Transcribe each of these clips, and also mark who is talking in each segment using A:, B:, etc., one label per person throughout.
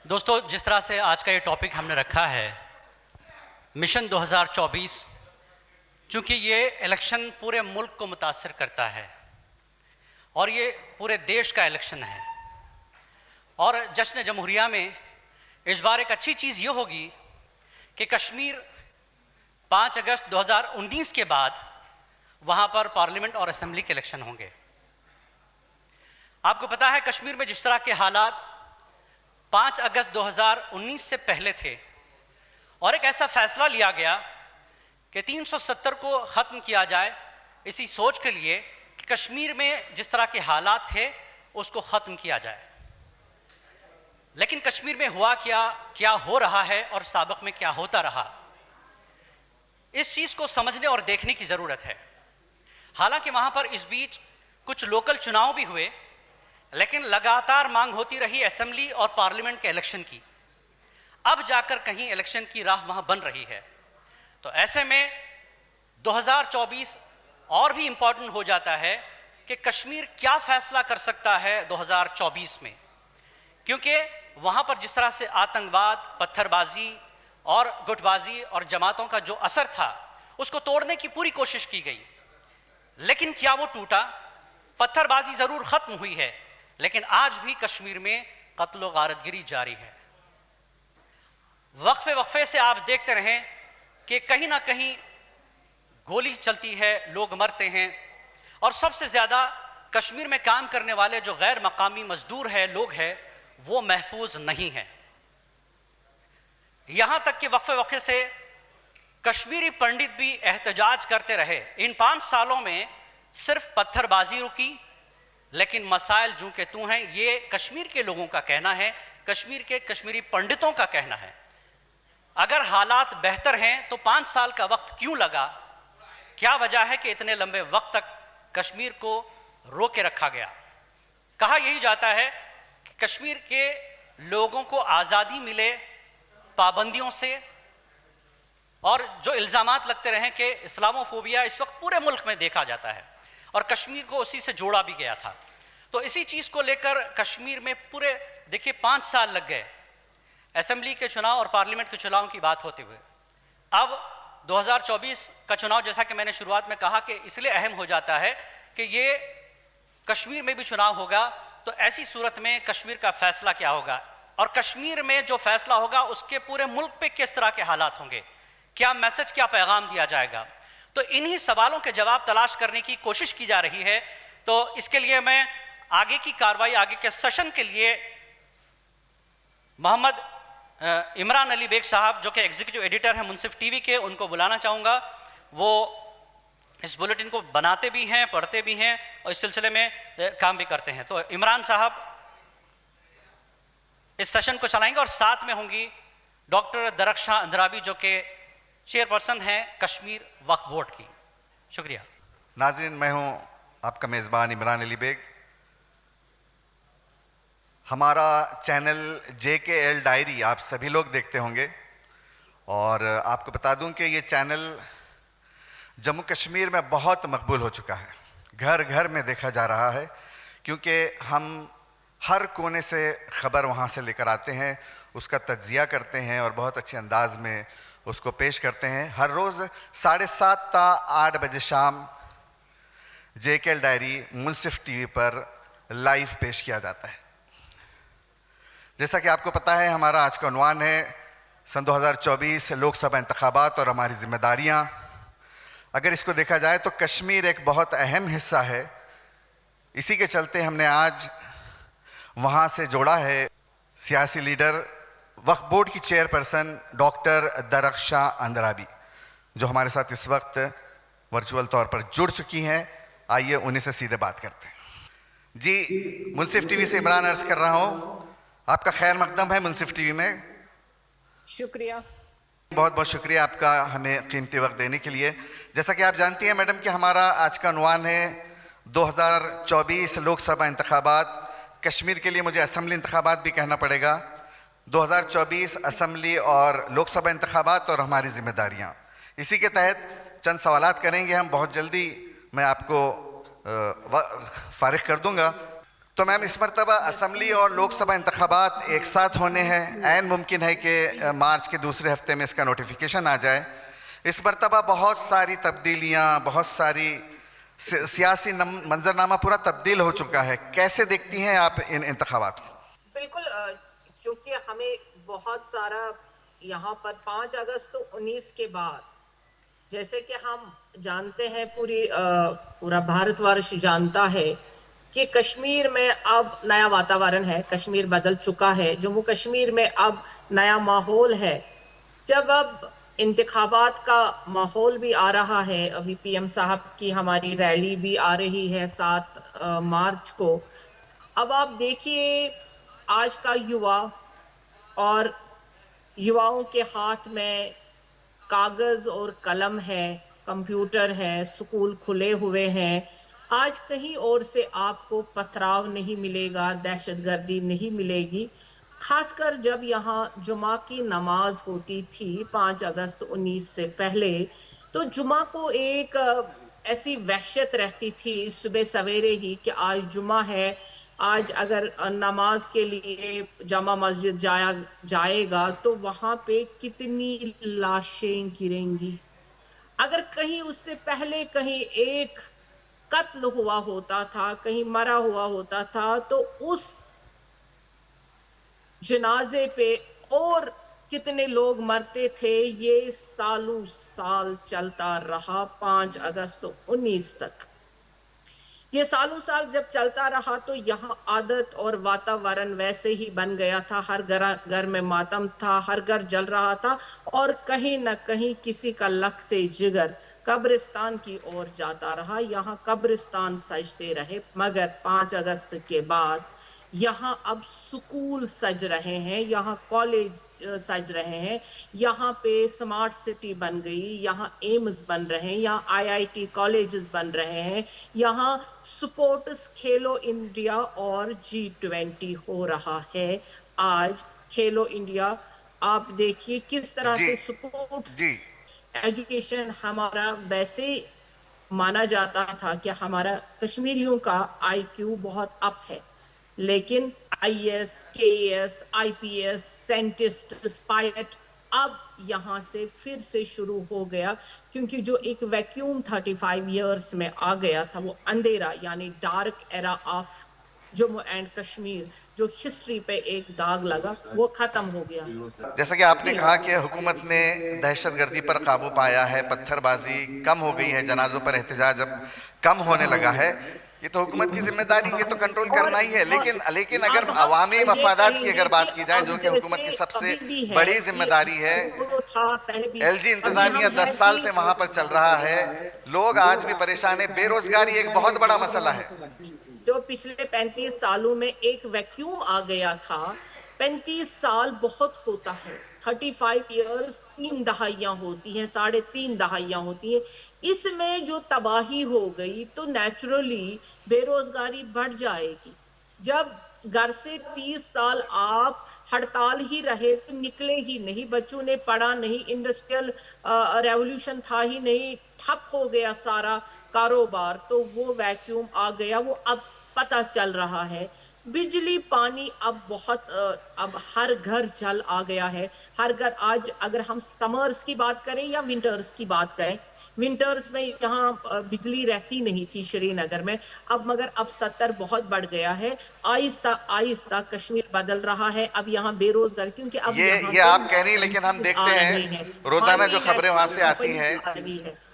A: दोस्तों, जिस तरह से आज का ये टॉपिक हमने रखा है मिशन 2024, चूँकि ये इलेक्शन पूरे मुल्क को मुतासर करता है और ये पूरे देश का इलेक्शन है और जश्न जमहूरिया में इस बार एक अच्छी चीज़ ये होगी कि कश्मीर 5 अगस्त 2019 के बाद वहाँ पर पार्लियामेंट और असेंबली के इलेक्शन होंगे। आपको पता है कश्मीर में जिस तरह के हालात 5 अगस्त 2019 से पहले थे और एक ऐसा फैसला लिया गया कि 370 को ख़त्म किया जाए, इसी सोच के लिए कि कश्मीर में जिस तरह के हालात थे उसको ख़त्म किया जाए। लेकिन कश्मीर में हुआ क्या हो रहा है और साबिक़ में क्या होता रहा, इस चीज़ को समझने और देखने की ज़रूरत है। हालांकि वहाँ पर इस बीच कुछ लोकल चुनाव भी हुए, लेकिन लगातार मांग होती रही असेंबली और पार्लियामेंट के इलेक्शन की। अब जाकर कहीं इलेक्शन की राह वहाँ बन रही है, तो ऐसे में 2024 और भी इम्पॉर्टेंट हो जाता है कि कश्मीर क्या फ़ैसला कर सकता है 2024 में, क्योंकि वहाँ पर जिस तरह से आतंकवाद, पत्थरबाजी और गुटबाजी और जमातों का जो असर था उसको तोड़ने की पूरी कोशिश की गई, लेकिन क्या वो टूटा? पत्थरबाजी ज़रूर ख़त्म हुई है, लेकिन आज भी कश्मीर में कत्ल व गारतगिरी जारी है। वक्फे वक्फे से आप देखते रहें कि कहीं ना कहीं गोली चलती है, लोग मरते हैं और सबसे ज़्यादा कश्मीर में काम करने वाले जो गैर मकामी मजदूर है, लोग हैं, वो महफूज नहीं हैं। यहाँ तक कि वक्फे वक्फे से कश्मीरी पंडित भी एहतजाज करते रहे। इन 5 सालों में सिर्फ पत्थरबाजी रुकी, लेकिन मसाइल जूं के तूं हैं, ये कश्मीर के लोगों का कहना है, कश्मीरी पंडितों का कहना है। अगर हालात बेहतर हैं तो 5 साल का वक्त क्यों लगा? क्या वजह है कि इतने लंबे वक्त तक कश्मीर को रोके रखा गया? कहा यही जाता है कि कश्मीर के लोगों को आज़ादी मिले पाबंदियों से, और जो इल्ज़ामात लगते रहे कि इस्लामोफोबिया इस वक्त पूरे मुल्क में देखा जाता है और कश्मीर को उसी से जोड़ा भी गया था। तो इसी चीज़ को लेकर कश्मीर में पूरे देखिए 5 साल लग गए असेंबली के चुनाव और पार्लियामेंट के चुनाव की बात होते हुए। अब 2024 का चुनाव, जैसा कि मैंने शुरुआत में कहा, कि इसलिए अहम हो जाता है कि ये कश्मीर में भी चुनाव होगा, तो ऐसी सूरत में कश्मीर का फैसला क्या होगा और कश्मीर में जो फैसला होगा उसके पूरे मुल्क पे किस तरह के हालात होंगे, क्या मैसेज, क्या पैगाम दिया जाएगा। तो इन्हीं सवालों के जवाब तलाश करने की कोशिश की जा रही है। तो इसके लिए मैं आगे की कार्रवाई, आगे के सेशन के लिए मोहम्मद इमरान अली बेग साहब, जो कि एग्जीक्यूटिव एडिटर हैं मुंसिफ टीवी के, उनको बुलाना चाहूँगा। वो इस बुलेटिन को बनाते भी हैं, पढ़ते भी हैं और इस सिलसिले में काम भी करते हैं। तो इमरान साहब इस सेशन को चलाएंगे और साथ में होंगी डॉक्टर दरख्शां अंद्राबी, जो कि चेयरपर्सन हैं कश्मीर वक्फ बोर्ड की। शुक्रिया।
B: नाज़रीन, मैं हूं आपका मेज़बान इमरान अली बेग। हमारा चैनल JKL डायरी आप सभी लोग देखते होंगे और आपको बता दूं कि ये चैनल जम्मू कश्मीर में बहुत मकबूल हो चुका है, घर घर में देखा जा रहा है, क्योंकि हम हर कोने से ख़बर वहाँ से लेकर आते हैं, उसका तज्ज़िया करते हैं और बहुत अच्छे अंदाज में उसको पेश करते हैं। हर रोज़ 7:30 ता 8 बजे शाम JKL डायरी मुंसिफ टीवी पर लाइव पेश किया जाता है। जैसा कि आपको पता है, हमारा आज का उन्वान है सन 2024 लोकसभा इंतखाबात और हमारी जिम्मेदारियां। अगर इसको देखा जाए तो कश्मीर एक बहुत अहम हिस्सा है। इसी के चलते हमने आज वहाँ से जोड़ा है सियासी लीडर, वक्फ बोर्ड की चेयरपर्सन डॉक्टर दरख्शां अंद्राबी, जो हमारे साथ इस वक्त वर्चुअल तौर पर जुड़ चुकी हैं। आइए उन्हीं से सीधे बात करते हैं। जी, मुंसिफ टीवी से इमरान अर्ज कर रहा हूँ, आपका खैर मकदम है मुंसिफ टीवी में।
C: शुक्रिया,
B: बहुत बहुत शुक्रिया आपका हमें कीमती वक्त देने के लिए। जैसा कि आप जानती हैं मैडम कि हमारा आज का उन्वान है 2024 लोकसभा इंतखाबात। कश्मीर के लिए मुझे असेंबली इंतखाबात भी कहना पड़ेगा। 2024 असेंबली और लोकसभा इंतखाबात और हमारी जिम्मेदारियां, इसी के तहत चंद सवालात करेंगे हम। बहुत जल्दी मैं आपको फारिग कर दूंगा। तो मैम इस मरतबा असम्बली और लोकसभा इंतखाबात एक साथ होने हैं, ऐन मुमकिन है कि मार्च के दूसरे हफ्ते में इसका नोटिफिकेशन आ जाए। इस मरतबा बहुत सारी तब्दीलियाँ, बहुत सारी सियासी मंजरनामा पूरा तब्दील हो चुका है। कैसे देखती हैं आप इन इंतखाबात को?
C: बिल्कुल, क्योंकि हमें बहुत सारा यहाँ पर 5 अगस्त 19 के बाद, जैसे कि हम जानते हैं, पूरा भारतवर्ष जानता है कि कश्मीर में अब नया वातावरण है, कश्मीर बदल चुका है, जम्मू कश्मीर में अब नया माहौल है। जब अब इंतखाबात का माहौल भी आ रहा है, अभी पीएम साहब की हमारी रैली भी आ रही है 7 मार्च को। अब आप देखिए, आज का युवा और युवाओं के हाथ में कागज और कलम है, कंप्यूटर है, स्कूल खुले हुए हैं। आज कहीं और से आपको पथराव नहीं मिलेगा, दहशतगर्दी नहीं मिलेगी। खासकर जब यहाँ जुमा की नमाज होती थी 5 अगस्त 19 से पहले, तो जुमा को एक ऐसी वहशत रहती थी सुबह सवेरे ही कि आज जुमा है, आज अगर नमाज के लिए जामा मस्जिद जाएगा तो वहां पे कितनी लाशें गिरेंगी। अगर कहीं उससे पहले कहीं एक कत्ल हुआ होता था, कहीं मरा हुआ होता था, तो उस जनाजे पे और कितने लोग मरते थे। ये सालों साल चलता रहा 5 अगस्त 19 तक। ये सालों साल जब चलता रहा तो यहाँ आदत और वातावरण वैसे ही बन गया था। हर घर में मातम था, हर घर जल रहा था और कहीं न कहीं किसी का लखते जिगर कब्रिस्तान की ओर जाता रहा। यहाँ कब्रिस्तान सजते रहे, मगर 5 अगस्त के बाद यहाँ अब स्कूल सज रहे हैं, यहाँ कॉलेज सज रहे हैं, यहाँ पे स्मार्ट सिटी बन गई, यहाँ एम्स बन रहे हैं, यहाँ आईआईटी कॉलेजेस बन रहे हैं, यहाँ स्पोर्ट्स खेलो इंडिया और G20 हो रहा है। आज खेलो इंडिया आप देखिए किस तरह
B: जी
C: से स्पोर्ट्स
B: जी
C: एजुकेशन हमारा, वैसे माना जाता था कि हमारा कश्मीरियों का आईक्यू बहुत अप है, लेकिन IAS, KAS, IPS, scientist, pilot अब यहां से फिर से शुरू हो गया, क्योंकि जो एक वैक्यूम 35 इयर्स में आ गया था, वो अंधेरा यानी dark era of Jammu and Kashmir, जो हिस्ट्री पे एक दाग लगा, वो खत्म हो गया।
B: जैसा कि आपने कहा कि हुकूमत ने दहशतगर्दी पर काबू पाया है, पत्थरबाजी कम हो गई है, जनाजों पर एहतजाज अब कम होने लगा है, ये तो हुकूमत की जिम्मेदारी, ये तो कंट्रोल करना ही है। लेकिन अगर अवामी मफादात की अगर बात की जाए, जो कि हुकूमत की सबसे बड़ी जिम्मेदारी है, एलजी इंतजामिया 10 साल से वहां पर चल रहा है, लोग आज भी परेशान है, बेरोजगारी एक बहुत बड़ा मसला है।
C: जो पिछले 35 सालों में एक वैक्यूम आ गया था, 35 साल बहुत होता है, 35 इयर्स 3 दहाइयां होती हैं, 3.5 दहाइयां होती हैं। इसमें जो तबाही हो गई तो नेचुरली बेरोजगारी बढ़ जाएगी। जब घर से 30 साल आप हड़ताल ही रहे तो निकले ही नहीं, बच्चों ने पढ़ा नहीं, इंडस्ट्रियल रेवोल्यूशन था ही नहीं, ठप हो गया सारा कारोबार, तो वो वैक्यूम आ गया, वो अब पता चल रहा है। बिजली पानी अब बहुत अब हर घर जल आ गया है, हर घर। आज अगर हम समर्स की बात करें या विंटर्स की बात करें, विंटर्स में यहाँ बिजली रहती नहीं थी श्रीनगर में, अब मगर अब 70 बहुत बढ़ गया है। आहिस्ता आहिस्ता कश्मीर बदल रहा है। अब यहाँ बेरोजगार, क्योंकि अब
B: ये आप कह रही हैं, लेकिन हम देखते हैं रोजाना जो खबरें वहां से आती हैं,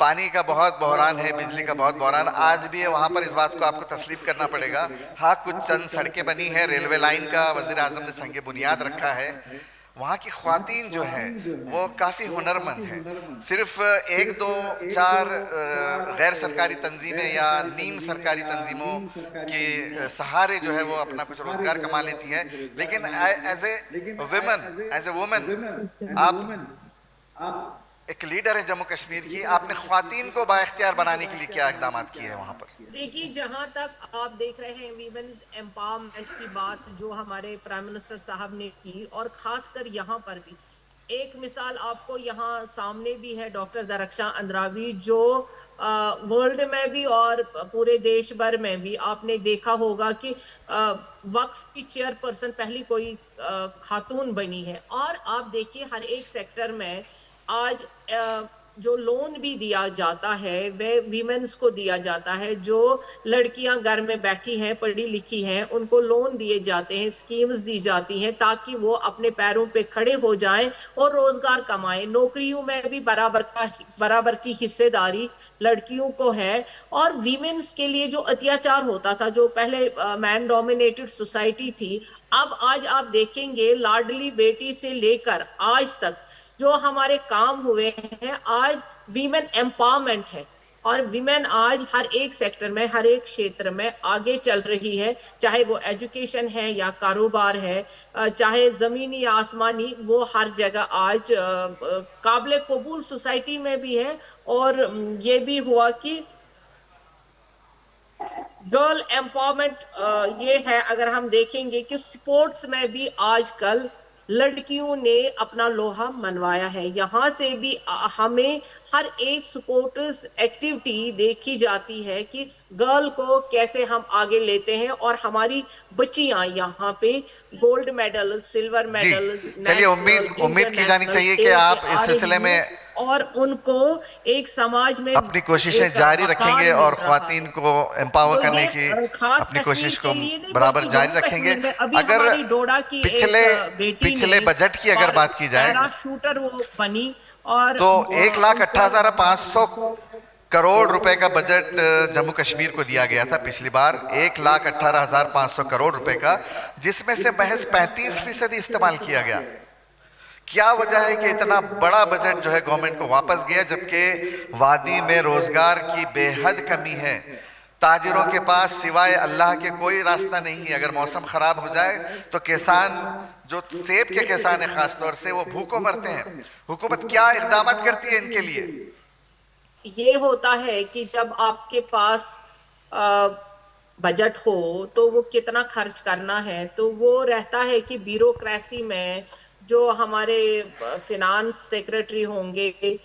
B: पानी का बहुत बहरान है, बिजली का बहुत बहरान आज भी है वहां पर। इस बात को आपको तस्लीम करना पड़ेगा। हाँ, कुछ चंद सड़कें बनी है, रेलवे लाइन का वजीर आजम ने संगे बुनियाद रखा है। वहाँ की ख्वातीन जो हैं वो काफ़ी हुनरमंद हैं। सिर्फ 1, 2, 4 गैर सरकारी तंजीमें या नीम सरकारी तंजीमों के सहारे जो है वो अपना कुछ रोजगार कमा लेती हैं, लेकिन एज ए वुमन आप एक लीडर है जम्मू कश्मीर की, आपने ख्वातीन को बाइख्तियार बनाने के लिए क्या इकदाम किए हैं वहाँ पर?
C: देखिए, जहां तक आप देख रहे हैं वीमेन्स एम्पावरमेंट की बात जो हमारे प्राइम मिनिस्टर साहब ने की, और खासकर यहाँ पर भी एक मिसाल आपको यहाँ सामने भी है, डॉक्टर दरख्शां अंद्रावी, जो वर्ल्ड में भी और पूरे देश भर में भी आपने देखा होगा कि वक्फ की चेयरपर्सन पहली कोई खातून बनी है। और आप देखिए हर एक सेक्टर में आज जो लोन भी दिया जाता है वह वीमेंस को दिया जाता है। जो लड़कियां घर में बैठी हैं, पढ़ी लिखी हैं, उनको लोन दिए जाते हैं, स्कीम्स दी जाती हैं ताकि वो अपने पैरों पे खड़े हो जाएं और रोजगार कमाएं। नौकरियों में भी बराबर की हिस्सेदारी लड़कियों को है। और वीमेंस के लिए जो अत्याचार होता था, जो पहले मैन डोमिनेटेड सोसाइटी थी, अब आज आप देखेंगे लाडली बेटी से लेकर आज तक जो हमारे काम हुए हैं, आज वीमेन एम्पावरमेंट है। और विमेन आज हर एक सेक्टर में, हर एक क्षेत्र में आगे चल रही है, चाहे वो एजुकेशन है या कारोबार है, चाहे जमीनी या आसमानी, वो हर जगह आज काबिल कबूल सोसाइटी में भी है। और ये भी हुआ कि गर्ल एम्पावरमेंट ये है। अगर हम देखेंगे कि स्पोर्ट्स में भी आजकल लड़कियों ने अपना लोहा मनवाया है। यहाँ से भी हमें हर एक स्पोर्ट्स एक्टिविटी देखी जाती है कि गर्ल को कैसे हम आगे लेते हैं। और हमारी बच्चियां यहाँ पे गोल्ड मेडल, सिल्वर
B: जी,
C: मेडल,
B: चलिए उम्मीद की जानी चाहिए कि आप इस सिलसिले में
C: और उनको एक समाज में
B: अपनी कोशिशें जारी रखेंगे और ख्वातीन को एम्पावर करने की अपनी कोशिश को बराबर जारी रखेंगे। अगर पिछले बजट की अगर बात की जाए
C: शूटर वो बनी, और
B: तो 1,18,500 करोड़ रुपए का बजट जम्मू कश्मीर को दिया गया था पिछली बार, 1,18,500 करोड़ रुपए का, जिसमें से महज 35% इस्तेमाल किया गया। क्या वजह है कि इतना बड़ा बजट जो है गवर्नमेंट को वापस गया, जबकि वादी में रोजगार की बेहद कमी है। ताजिरों के पास सिवाय अल्लाह के कोई रास्ता नहीं है। अगर मौसम खराब हो जाए तो किसान, जो सेब के किसान है खासतौर से, वो भूखों मरते हैं। हुकूमत क्या इकदाम करती है इनके लिए?
C: ये होता है कि जब आपके पास बजट हो तो वो कितना खर्च करना है, तो वो रहता है कि ब्यूरोक्रेसी में जो हमारे फिनांस सेक्रेटरी होंगे,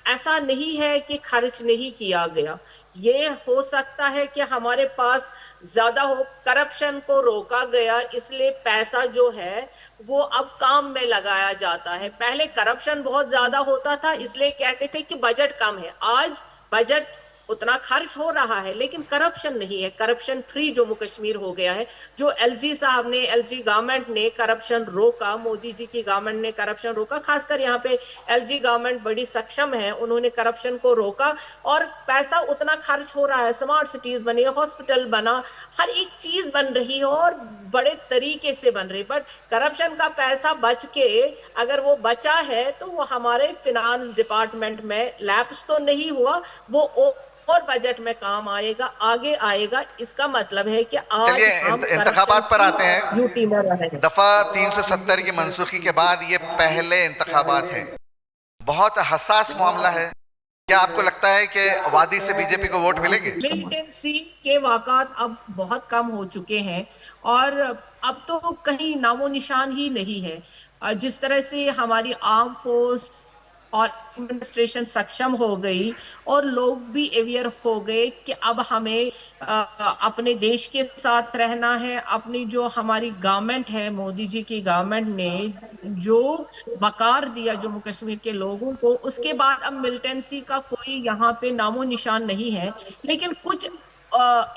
C: ऐसा नहीं है कि खर्च नहीं किया गया। ये हो सकता है कि हमारे पास ज्यादा हो, करप्शन को रोका गया, इसलिए पैसा जो है वो अब काम में लगाया जाता है। पहले करप्शन बहुत ज्यादा होता था, इसलिए कहते थे कि बजट कम है। आज बजट उतना खर्च हो रहा है लेकिन करप्शन नहीं है, करप्शन फ्री जम्मू कश्मीर हो गया है। जो एलजी साहब ने, एलजी गवर्नमेंट ने करप्शन रोका, मोदी जी की गवर्नमेंट ने करप्शन रोका, खासकर यहाँ पे एलजी गवर्नमेंट बड़ी सक्षम है, उन्होंने करप्शन को रोका और पैसा उतना खर्च हो रहा है। स्मार्ट सिटीज बनी, हॉस्पिटल बना, हर एक चीज बन रही है और बड़े तरीके से बन रही। बट करप्शन का पैसा बच के, अगर वो बचा है तो वो हमारे फिनांस डिपार्टमेंट में लैप्स तो नहीं हुआ, वो और बजट में काम आएगा, आगे आएगा। इसका मतलब है कि आज
B: चलिए इंतखाबात पर आते हैं।
C: यूटी में रहेंगे।
B: दफा 370 की मनसूखी के बाद ये पहले इंतखाबात हैं, बहुत हसास मामला है। क्या आपको लगता है कि वादी से बीजेपी को वोट मिलेंगे?
C: मिलिटेंसी के वाक़ात अब बहुत कम हो चुके हैं और अब तो कहीं नामो निशान ही नहीं है। जिस तरह से हमारी आर्म फोर्स और एडमिनिस्ट्रेशन सक्षम हो गई और लोग भी अवेयर हो गए कि अब हमें अपने देश के साथ रहना है। अपनी जो हमारी गवर्नमेंट है, मोदी जी की गवर्नमेंट ने जो वकार दिया जम्मू कश्मीर के लोगों को, उसके बाद अब मिलिटेंसी का कोई यहाँ पे नामो निशान नहीं है। लेकिन कुछ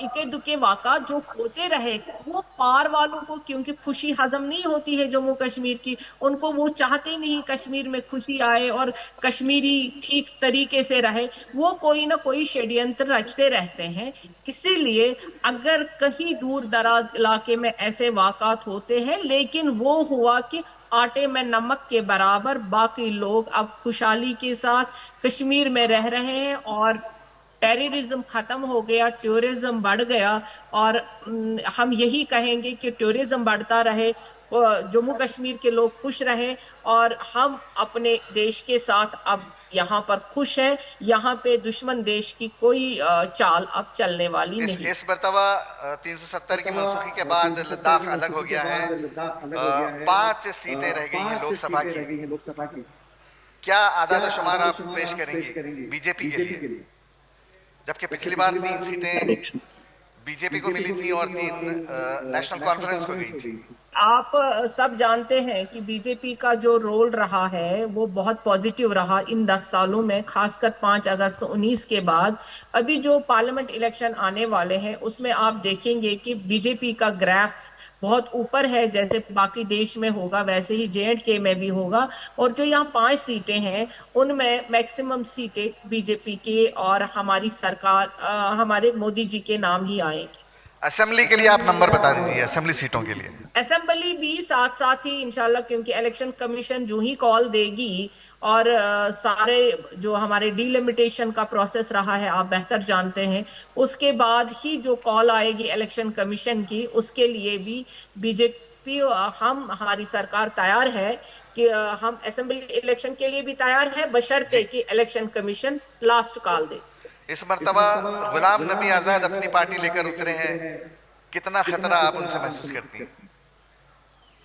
C: इक्के दुक्के वाक़ा जो होते रहे, वो पार वालों को क्योंकि खुशी हजम नहीं होती है जम्मू कश्मीर की, उनको वो चाहते नहीं कश्मीर में खुशी आए और कश्मीरी ठीक तरीके से रहे, वो कोई ना कोई षड्यंत्र रचते रहते हैं। इसीलिए अगर कहीं दूर दराज इलाके में ऐसे वाक़ात होते हैं, लेकिन वो हुआ कि आटे में नमक के बराबर बाकी लोग अब खुशहाली के साथ कश्मीर में रह रहे हैं और टेररिज्म खत्म हो गया, टूरिज्म बढ़ गया। और हम यही कहेंगे कि टूरिज्म बढ़ता रहे, जम्मू कश्मीर के लोग खुश रहे और हम अपने देश के साथ अब यहाँ पर खुश हैं। यहाँ पे दुश्मन देश की कोई चाल अब चलने वाली नहीं।
B: इस मर्तबा 370 की मनसूखी के बाद लद्दाख अलग हो गया है। 5 सीटें रह गई हैं लोकसभा की। क्या आदाद शुमार आप पेश करेंगे बीजेपी के लिए, जबकि पिछली बार 3 सीटें बीजेपी को मिली थी और 3 नेशनल कॉन्फ्रेंस को गई थी?
C: आप सब जानते हैं कि बीजेपी का जो रोल रहा है वो बहुत पॉजिटिव रहा इन 10 सालों में, खासकर 5 अगस्त 19 के बाद। अभी जो पार्लियामेंट इलेक्शन आने वाले हैं उसमें आप देखेंगे कि बीजेपी का ग्राफ बहुत ऊपर है। जैसे बाकी देश में होगा वैसे ही J&K में भी होगा। और जो यहाँ 5 सीटें हैं उनमें मैक्सिमम सीटें बीजेपी के और हमारी सरकार हमारे मोदी जी के नाम ही आएंगी।
B: असेंबली के लिए आप नंबर बता दीजिए, असेंबली सीटों के लिए।
C: असेंबली भी साथ साथ ही इंशाल्लाह, क्योंकि इलेक्शन कमीशन जो ही कॉल देगी और सारे जो हमारे डिलिमिटेशन का प्रोसेस रहा है आप बेहतर जानते हैं, उसके बाद ही जो कॉल आएगी इलेक्शन कमीशन की, उसके लिए भी बीजेपी हमारी सरकार तैयार है कि हम असेंबली इलेक्शन के लिए भी तैयार है, बशर्ते कि इलेक्शन कमीशन लास्ट कॉल दे।
B: इस मर्तबा गुलाम नबी आजाद अपनी पार्टी लेकर उतरे हैं, कितना खतरा आप उनसे महसूस करती हैं?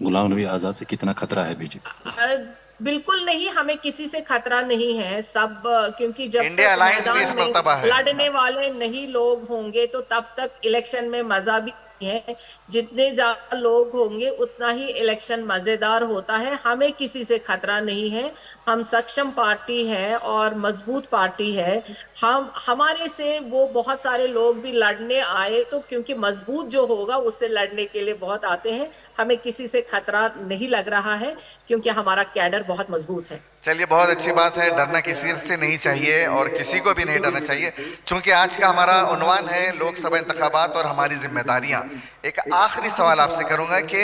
D: गुलाम नबी आजाद से कितना खतरा है बीजेपी?
C: बिल्कुल नहीं, हमें किसी से खतरा नहीं है। सब क्योंकि जब
B: इंडिया अलायंस भी इस मर्तबा है।
C: लड़ने वाले नहीं लोग होंगे तो तब तक इलेक्शन में मजा भी है। जितने ज्यादा लोग होंगे उतना ही इलेक्शन मजेदार होता है। हमें किसी से खतरा नहीं है। हम सक्षम पार्टी है और मजबूत पार्टी है। हमारे से वो बहुत सारे लोग भी लड़ने आए तो क्योंकि मजबूत जो होगा उससे लड़ने के लिए बहुत आते हैं। हमें किसी से खतरा नहीं लग रहा है क्योंकि हमारा कैडर बहुत मजबूत है।
B: चलिए, बहुत अच्छी बात है। डरना किसी से नहीं चाहिए और किसी को भी नहीं डरना चाहिए। चूंकि आज का हमारा उन्वान है लोकसभा इंतखाबात और हमारी जिम्मेदारियां, एक आखिरी सवाल आपसे करूंगा कि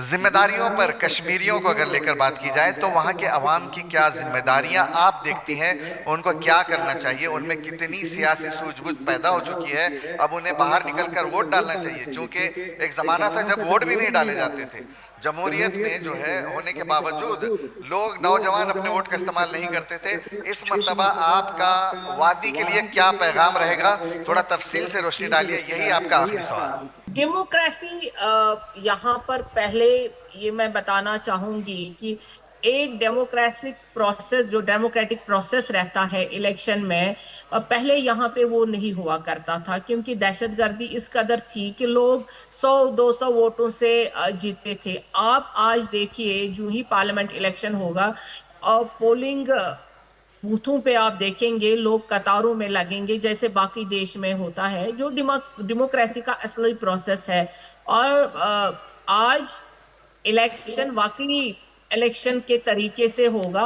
B: जिम्मेदारियों पर कश्मीरियों को अगर लेकर बात की जाए तो वहां के अवाम की क्या जिम्मेदारियां आप देखती हैं, उनको क्या करना चाहिए, उनमें कितनी सियासी सूझबूझ पैदा हो चुकी है, अब उन्हें बाहर निकलकर वोट डालना चाहिए? चूंकि एक जमाना था जब वोट भी नहीं डाले जाते थे। जमहूरियत में जो है होने के बावजूद लोग, नौजवान अपने वोट का इस्तेमाल नहीं करते थे। इस मर्तबा आपका वादी के लिए क्या पैगाम रहेगा? थोड़ा तफसील से रोशनी डालिए, यही आपका आखिरी सवाल।
C: डेमोक्रेसी यहाँ पर पहले ये मैं बताना चाहूंगी कि एक डेमोक्रेटिक प्रोसेस, जो डेमोक्रेटिक प्रोसेस रहता है इलेक्शन में, पहले यहाँ पे वो नहीं हुआ करता था क्योंकि दहशतगर्दी इस कदर थी कि लोग 100-200 वोटों से जीतते थे। आप आज देखिए जो ही पार्लियामेंट इलेक्शन होगा और पोलिंग बूथों पे आप देखेंगे लोग कतारों में लगेंगे जैसे बाकी देश में होता है, जो डेमोक्रेसी का असली प्रोसेस है। और आज इलेक्शन वाकई इलेक्शन के तरीके से होगा,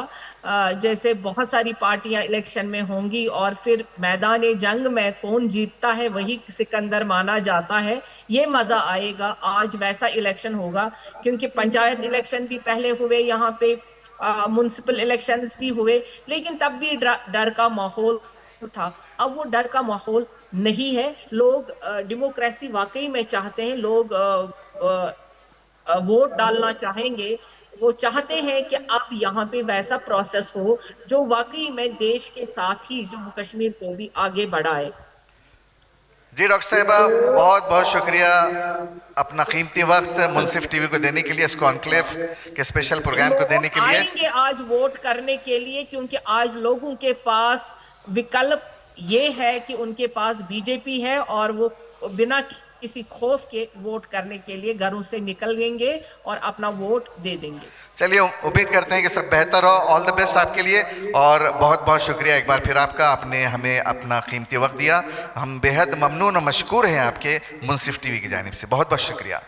C: जैसे बहुत सारी पार्टियां इलेक्शन में होंगी और फिर मैदान जंग में कौन जीतता है वही सिकंदर माना जाता है। ये मजा आएगा, आज वैसा इलेक्शन होगा। क्योंकि पंचायत इलेक्शन भी पहले हुए, यहाँ पे म्युनिसिपल इलेक्शंस भी हुए, लेकिन तब भी डर का माहौल था। अब वो डर का माहौल नहीं है। लोग डेमोक्रेसी वाकई में चाहते हैं, लोग वोट डालना चाहेंगे। वो चाहते हैं कि अब यहाँ पे वैसा प्रोसेस हो जो वाकई में देश के साथ ही जम्मू कश्मीर को भी आगे बढ़ाए।
B: जी डॉक्टर साहिबा, बहुत बहुत शुक्रिया अपना कीमती वक्त मुंसिफ टीवी को देने के लिए, इस कॉन्क्लेव के स्पेशल प्रोग्राम को देने के लिए।
C: आएंगे आज वोट करने के लिए क्योंकि आज लोगों के पास विकल्प ये है कि उनके पास बीजेपी है और वो बिना किसी खौफ के वोट करने के लिए घरों से निकलेंगे और अपना वोट दे देंगे।
B: चलिए, उम्मीद करते हैं कि सब बेहतर हो। ऑल द बेस्ट आपके लिए और बहुत बहुत शुक्रिया एक बार फिर आपका, आपने हमें अपना कीमती वक्त दिया। हम बेहद ममनून और मशकूर हैं आपके मुंसिफ टीवी की जानिब से। बहुत बहुत शुक्रिया।